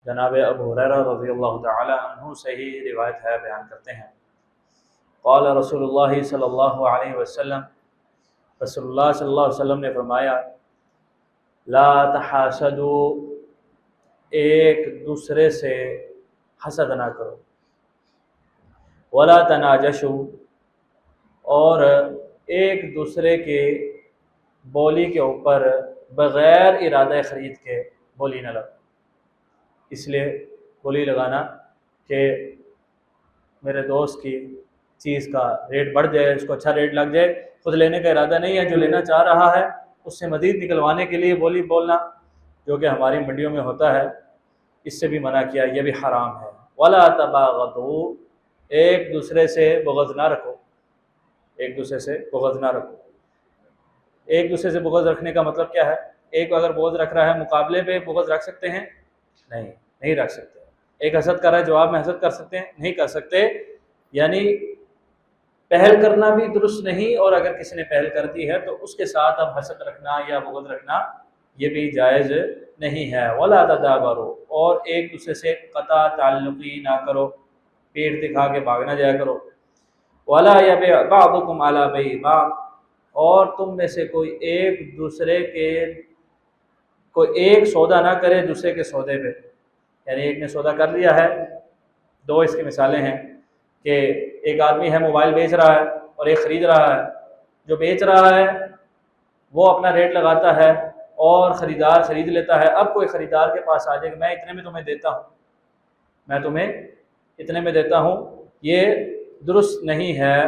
جناب ابو ہریرہ رضی اللہ تعالی عنہ سے ہی روایت ہے، بیان کرتے ہیں قال رسول اللہ صلی اللہ علیہ وسلم، رسول اللہ صلی اللہ علیہ وسلم نے فرمایا لا تحاسدوا، ایک دوسرے سے حسد نہ کرو، ولا تناجشوا، اور ایک دوسرے کے بولی کے اوپر بغیر ارادہ خرید کے بولی نہ لگو، اس لیے بولی لگانا کہ میرے دوست کی چیز کا ریٹ بڑھ جائے، اس کو اچھا ریٹ لگ جائے، خود لینے کا ارادہ نہیں ہے، جو لینا چاہ رہا ہے اس سے مزید نکلوانے کے لیے بولی بولنا، جو کہ ہماری منڈیوں میں ہوتا ہے، اس سے بھی منع کیا، یہ بھی حرام ہے۔ ولا تباغضوا، ایک دوسرے سے بغض نہ رکھو، ایک دوسرے سے بغض نہ رکھو۔ ایک دوسرے سے بغض رکھنے کا مطلب کیا ہے؟ ایک اگر بغض رکھ رہا ہے مقابلے پہ بغض رکھ سکتے ہیں؟ نہیں رکھ سکتے۔ ایک حسد کر رہا ہے، جواب میں حسد کر سکتے ہیں؟ نہیں کر سکتے۔ یعنی پہل کرنا بھی درست نہیں، اور اگر کسی نے پہل کر دی ہے تو اس کے ساتھ اب حسد رکھنا یا بغض رکھنا یہ بھی جائز نہیں ہے۔ ولا تدابروا، اور ایک دوسرے سے قطع تعلقی نہ کرو، پیٹ دکھا کے بھاگ نہ جایا کرو۔ ولا یبیع بعضکم علی بیع بعض، اور تم میں سے کوئی ایک دوسرے کے کوئی ایک سودا نہ کرے دوسرے کے سودے پہ، یعنی ایک نے سودا کر لیا ہے، دو اس کی مثالیں ہیں کہ ایک آدمی ہے موبائل بیچ رہا ہے اور ایک خرید رہا ہے، جو بیچ رہا ہے وہ اپنا ریٹ لگاتا ہے اور خریدار خرید لیتا ہے۔ اب کوئی خریدار کے پاس آ جائے کہ میں اتنے میں تمہیں دیتا ہوں، میں تمہیں اتنے میں دیتا ہوں، یہ درست نہیں ہے۔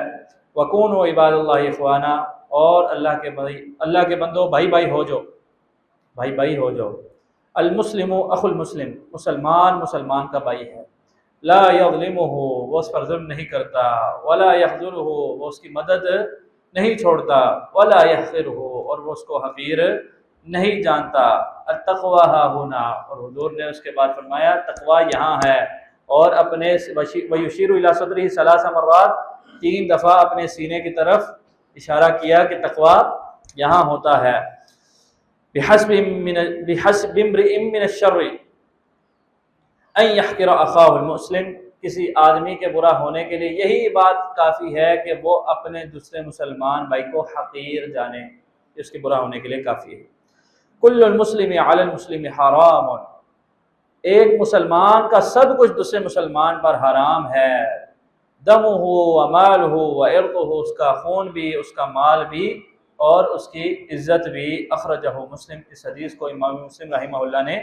وَكُونُوا عِبَادَ اللَّهِ اخوانا، اور اللہ کے بندوں بھائی بھائی ہو جو، بھائی بھائی ہو جو۔ المسلم اخو المسلم، مسلمان مسلمان کا بھائی ہے۔ لا یظلمہ، وہ اس پر ظلم نہیں کرتا، ولا یخذلہ، وہ اس کی مدد نہیں چھوڑتا، ولا یحقرہ، اور وہ اس کو حقیر نہیں جانتا۔ التقوی ها هنا، اور حضور نے اس کے بعد فرمایا تقوی یہاں ہے، اور اپنے ویشیر الی صدرہ 3 مرات، 3 دفعہ اپنے سینے کی طرف اشارہ کیا کہ تقوی یہاں ہوتا ہے۔ بحسب امرئ من الشر ان يحقر اخاه المسلم، کسی آدمی کے برا ہونے کے لیے یہی بات کافی ہے کہ وہ اپنے دوسرے مسلمان بھائی کو حقیر جانے، اس کے برا ہونے کے لیے کافی ہے۔ کل المسلم علی المسلم حرام، ایک مسلمان کا سب کچھ دوسرے مسلمان پر حرام ہے۔ دمہ ومالہ وعرضہ، اس کا خون بھی، اس کا مال بھی، اور اس کی عزت بھی۔ اخرجہ مسلم، اس حدیث کو امام مسلم رحمہ اللہ نے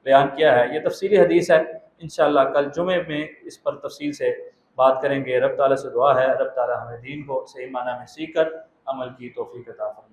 بیان کیا ہے۔ یہ تفصیلی حدیث ہے، انشاءاللہ کل جمعے میں اس پر تفصیل سے بات کریں گے۔ رب تعالیٰ سے دعا ہے رب تعالیٰ ہمیں دین کو صحیح معنی میں سیکھ کر عمل کی توفیق عطا فرمائے۔